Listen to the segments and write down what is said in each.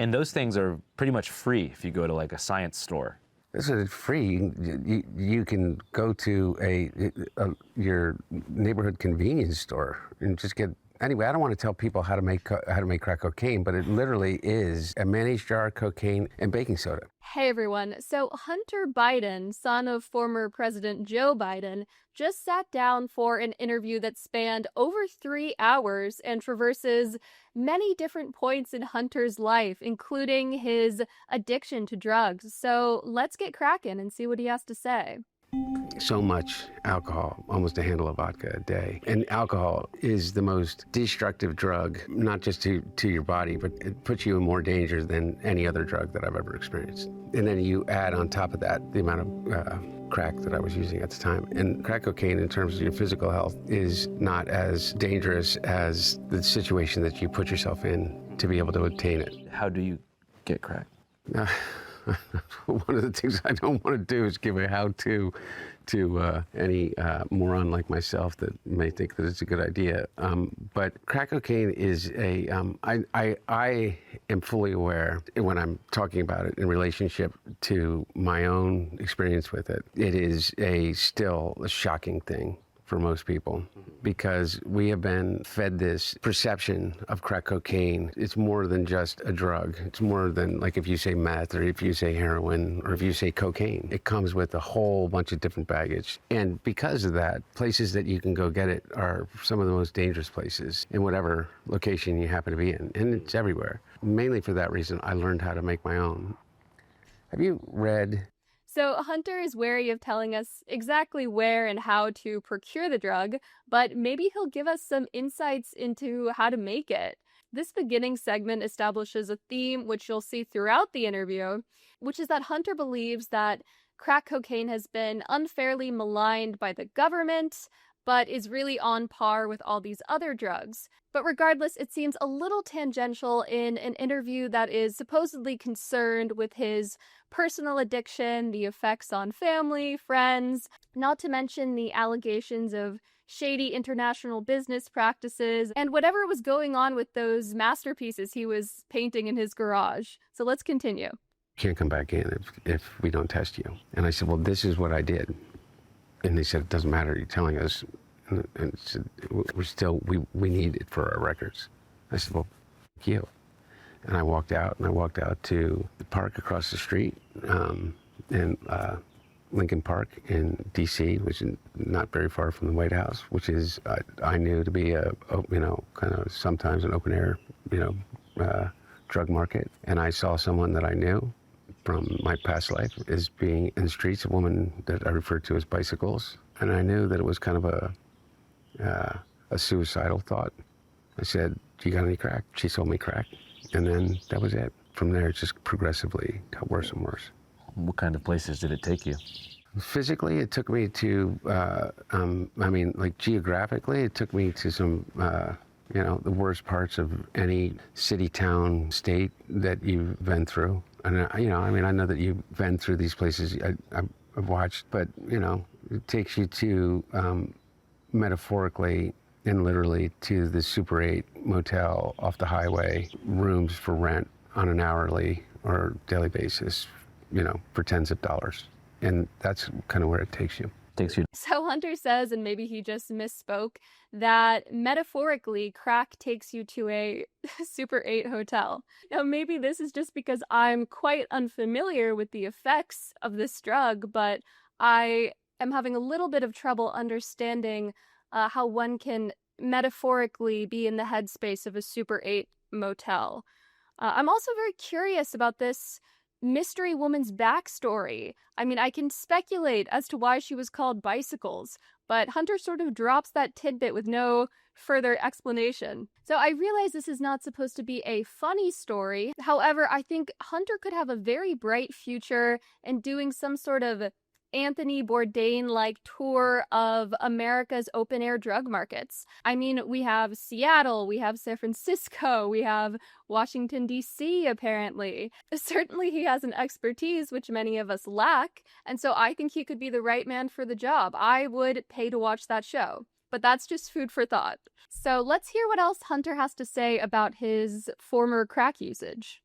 And those things are pretty much free if you go to like a science store. This is free. You can go to your neighborhood convenience store and just get. Anyway, I don't want to tell people how to make crack cocaine, but it literally is a mayonnaise jar, cocaine, and baking soda. Hey everyone. So Hunter Biden, son of former President Joe Biden, just sat down for an interview that spanned over 3 hours and traverses many different points in Hunter's life, including his addiction to drugs. So let's get cracking and see what he has to say. So much alcohol, almost a handle of vodka a day. And alcohol is the most destructive drug, not just to your body, but it puts you in more danger than any other drug that I've ever experienced. And then you add on top of that the amount of crack that I was using at the time. And crack cocaine, in terms of your physical health, is not as dangerous as the situation that you put yourself in to be able to obtain it. How do you get crack? One of the things I don't want to do is give a how-to to any moron like myself that may think that it's a good idea. But crack cocaine is I am fully aware when I'm talking about it in relationship to my own experience with it. It is still a shocking thing for most people, because we have been fed this perception of crack cocaine. It's more than just a drug. It's more than, like, if you say meth or if you say heroin or if you say cocaine. It comes with a whole bunch of different baggage. And because of that, places that you can go get it are some of the most dangerous places in whatever location you happen to be in. And it's everywhere. Mainly for that reason, I learned how to make my own. Have you read... So Hunter is wary of telling us exactly where and how to procure the drug, but maybe he'll give us some insights into how to make it. This beginning segment establishes a theme which you'll see throughout the interview, which is that Hunter believes that crack cocaine has been unfairly maligned by the government, but is really on par with all these other drugs. But regardless, it seems a little tangential in an interview that is supposedly concerned with his personal addiction, the effects on family, friends, not to mention the allegations of shady international business practices, and whatever was going on with those masterpieces he was painting in his garage. So let's continue. Can't come back in if we don't test you. And I said, well, this is what I did. And they said, it doesn't matter, you're telling us. And said, we need it for our records. I said, well, thank you. And I walked out to the park across the street, in Lincoln Park in D.C., which is not very far from the White House, which is, I knew to be kind of sometimes an open air, drug market. And I saw someone that I knew from my past life as being in the streets, a woman that I referred to as Bicycles. And I knew that it was kind of a suicidal thought. I said, "Do you got any crack?" She sold me crack. And then that was it. From there, it just progressively got worse and worse. What kind of places did it take you? Physically, it took me to, geographically, it took me to some, the worst parts of any city, town, state that you've been through. And, I know that you've been through these places I've watched, but, it takes you to, metaphorically and literally, to the Super 8 motel off the highway, rooms for rent on an hourly or daily basis, for tens of dollars. And that's kind of where it takes you. So Hunter says, and maybe he just misspoke, that metaphorically, crack takes you to a Super 8 hotel. Now, maybe this is just because I'm quite unfamiliar with the effects of this drug, but I am having a little bit of trouble understanding how one can metaphorically be in the headspace of a Super 8 motel. I'm also very curious about this mystery woman's backstory. I mean, I can speculate as to why she was called Bicycles, but Hunter sort of drops that tidbit with no further explanation. So I realize this is not supposed to be a funny story. However, I think Hunter could have a very bright future in doing some sort of Anthony Bourdain-like tour of America's open-air drug markets. I mean, we have Seattle, we have San Francisco, we have Washington, D.C., apparently. Certainly he has an expertise which many of us lack, and so I think he could be the right man for the job. I would pay to watch that show. But that's just food for thought. So let's hear what else Hunter has to say about his former crack usage.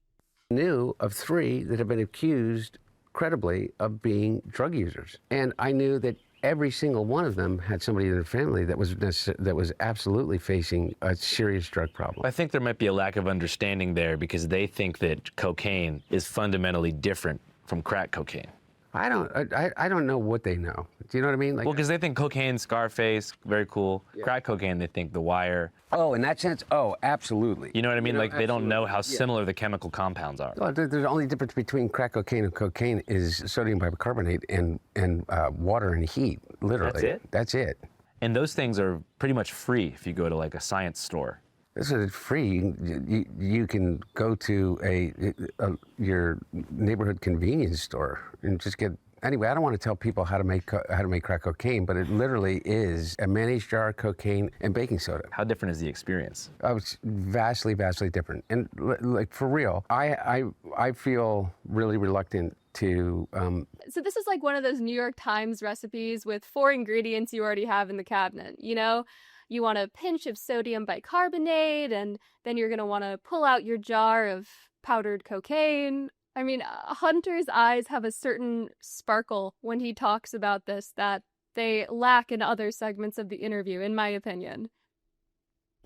knew of 3 that have been accused credibly of being drug users. And I knew that every single one of them had somebody in their family that was absolutely facing a serious drug problem. I think there might be a lack of understanding there because they think that cocaine is fundamentally different from crack cocaine. I don't know what they know. Do you know what I mean? Like, Well, because they think cocaine, Scarface, very cool. Yeah. Crack cocaine, they think The Wire. oh, in that sense, oh, absolutely. You know what I mean? Like they don't know how absolutely. Yeah. similar the chemical compounds are. Well, the only difference between crack cocaine and cocaine is sodium bicarbonate and water and heat, literally. That's it? That's it. And those things are pretty much free if you go to like a science store. This is free. You can go to your neighborhood convenience store and just get. Anyway, I don't want to tell people how to make crack cocaine, but it literally is a mayonnaise jar, cocaine, and baking soda. How different is the experience? It's vastly, vastly different. And like for real, I feel really reluctant to. So this is like one of those New York Times recipes with 4 ingredients you already have in the cabinet, you know? You want a pinch of sodium bicarbonate, and then you're going to want to pull out your jar of powdered cocaine. I mean, Hunter's eyes have a certain sparkle when he talks about this that they lack in other segments of the interview, in my opinion.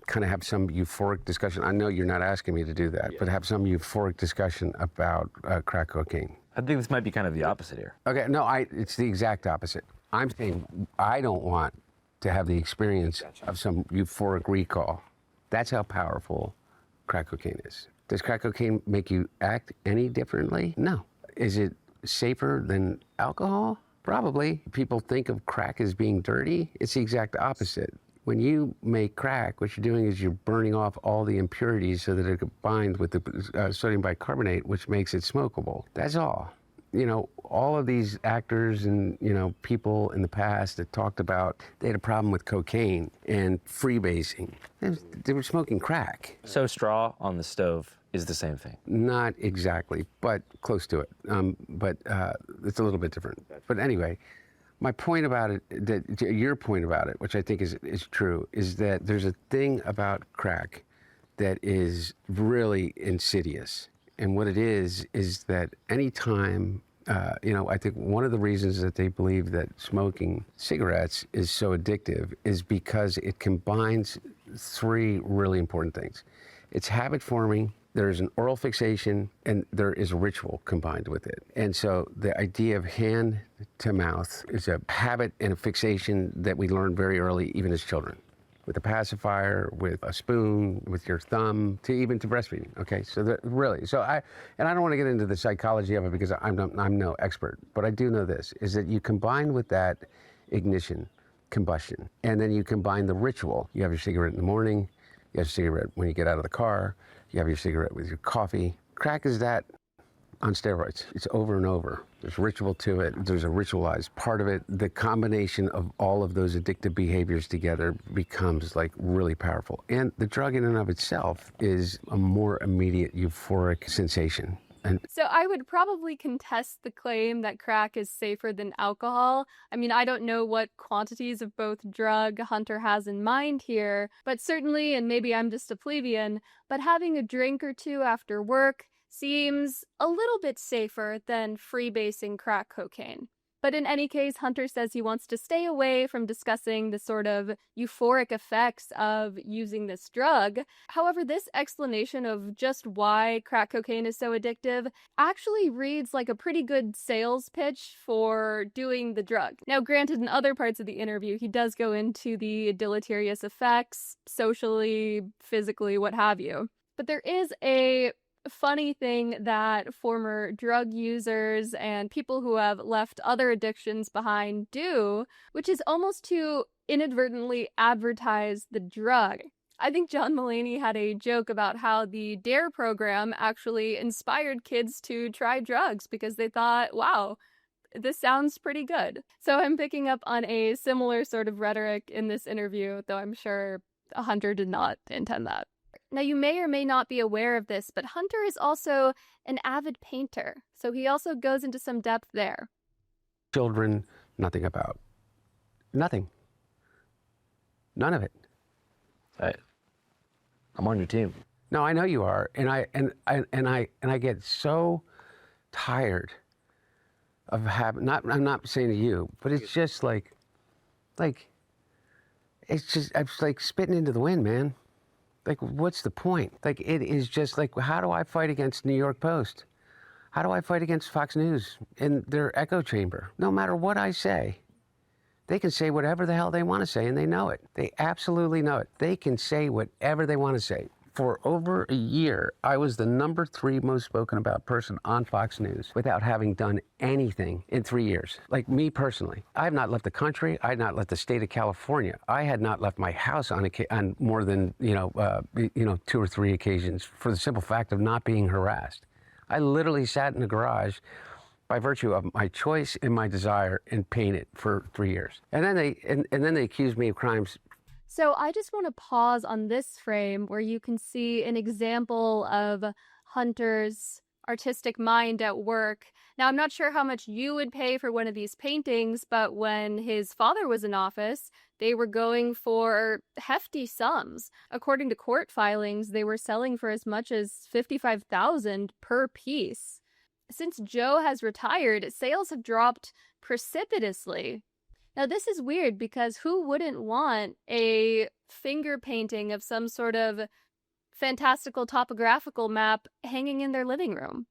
Kind of have some euphoric discussion. I know you're not asking me to do that, but have some euphoric discussion about crack cocaine. I think this might be kind of the opposite here. Okay, no, it's the exact opposite. I'm saying I don't want to have the experience of some euphoric recall. That's how powerful crack cocaine is. Does crack cocaine make you act any differently? No. Is it safer than alcohol? Probably. People think of crack as being dirty. It's the exact opposite. When you make crack, what you're doing is you're burning off all the impurities so that it combines with the sodium bicarbonate, which makes it smokable. That's all. You know, all of these actors and, you know, people in the past that talked about they had a problem with cocaine and freebasing. They were smoking crack. So straw on the stove is the same thing. Not exactly, but close to it. But it's a little bit different. But anyway, my point about it, your point about it, which I think is true, is that there's a thing about crack that is really insidious. And what it is that anytime, you know, I think one of the reasons that they believe that smoking cigarettes is so addictive is because it combines 3 really important things. It's habit forming, there's an oral fixation, and there is a ritual combined with it. And so the idea of hand to mouth is a habit and a fixation that we learn very early, even as children. With a pacifier, with a spoon, with your thumb, to breastfeeding. Okay, so really, I don't want to get into the psychology of it because I'm no expert, but I do know this, is that you combine with that ignition, combustion, and then you combine the ritual. You have your cigarette in the morning, you have your cigarette when you get out of the car, you have your cigarette with your coffee. Crack is that on steroids. It's over and over. There's ritual to it. There's a ritualized part of it. The combination of all of those addictive behaviors together becomes like really powerful. And the drug in and of itself is a more immediate euphoric sensation. And So I would probably contest the claim that crack is safer than alcohol. I mean, I don't know what quantities of both drug Hunter has in mind here, but certainly, and maybe I'm just a plebeian, but having a drink or 2 after work seems a little bit safer than freebasing crack cocaine. But in any case, Hunter says he wants to stay away from discussing the sort of euphoric effects of using this drug. However, this explanation of just why crack cocaine is so addictive actually reads like a pretty good sales pitch for doing the drug. Now, granted, in other parts of the interview, he does go into the deleterious effects, socially, physically, what have you. But there is a funny thing that former drug users and people who have left other addictions behind do, which is almost to inadvertently advertise the drug. I think John Mulaney had a joke about how the DARE program actually inspired kids to try drugs because they thought, wow, this sounds pretty good. So I'm picking up on a similar sort of rhetoric in this interview, though I'm sure Hunter did not intend that. Now, you may or may not be aware of this, but Hunter is also an avid painter, so he also goes into some depth there. children, nothing about. Nothing. None of it. I'm on your team. No, I know you are, and I get so tired of having. Not, I'm not saying to you, but it's just like, it's like spitting into the wind, man. Like, what's the point? Like, it is just like, how do I fight against New York Post? How do I fight against Fox News in their echo chamber? No matter what I say, they can say whatever the hell they want to say, and they know it. They absolutely know it. They can say whatever they want to say. For over a year, I was the #3 most spoken about person on Fox News without having done anything in 3 years. Like me personally, I have not left the country. I had not left the state of California. I had not left my house on more than 2 or 3 occasions for the simple fact of not being harassed. I literally sat in the garage by virtue of my choice and my desire and painted for 3 years. And then they accused me of crimes. So I just want to pause on this frame where you can see an example of Hunter's artistic mind at work. Now, I'm not sure how much you would pay for one of these paintings, but when his father was in office, they were going for hefty sums. According to court filings, they were selling for as much as $55,000 per piece. Since Joe has retired, sales have dropped precipitously. Now, this is weird because who wouldn't want a finger painting of some sort of fantastical topographical map hanging in their living room?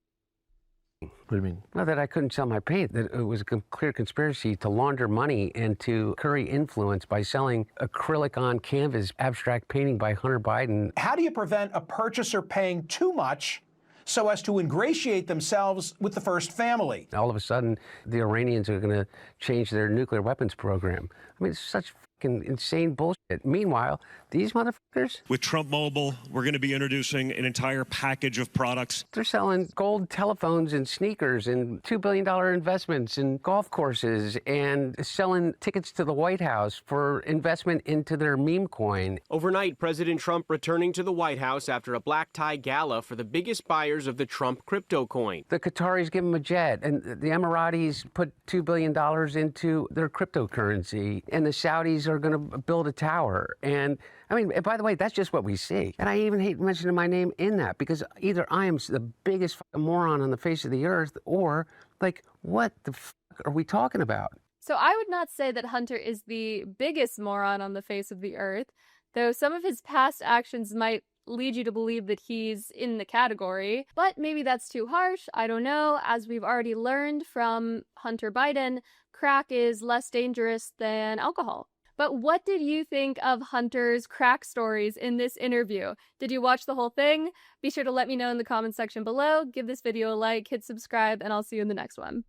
What do you mean? Well, that I couldn't sell my paint, that it was a clear conspiracy to launder money and to curry influence by selling acrylic on canvas abstract painting by Hunter Biden. How do you prevent a purchaser paying too much so as to ingratiate themselves with the first family? All of a sudden, the Iranians are going to change their nuclear weapons program. I mean, it's such fucking insane bullshit. Meanwhile, these motherfuckers... With Trump Mobile, we're going to be introducing an entire package of products. They're selling gold telephones and sneakers and $2 billion investments in golf courses and selling tickets to the White House for investment into their meme coin. Overnight, President Trump returning to the White House after a black tie gala for the biggest buyers of the Trump crypto coin. The Qataris give him a jet, and the Emiratis put $2 billion into their cryptocurrency, and the Saudis are going to build a tower. And I mean, and by the way, that's just what we see. And I even hate mentioning my name in that, because either I am the biggest moron on the face of the earth, or like, what the fuck are we talking about? So I would not say that Hunter is the biggest moron on the face of the earth, though some of his past actions might lead you to believe that he's in the category. But maybe that's too harsh. I don't know. As we've already learned from Hunter Biden, crack is less dangerous than alcohol. But what did you think of Hunter's crack stories in this interview? Did you watch the whole thing? Be sure to let me know in the comments section below. Give this video a like, hit subscribe, and I'll see you in the next one.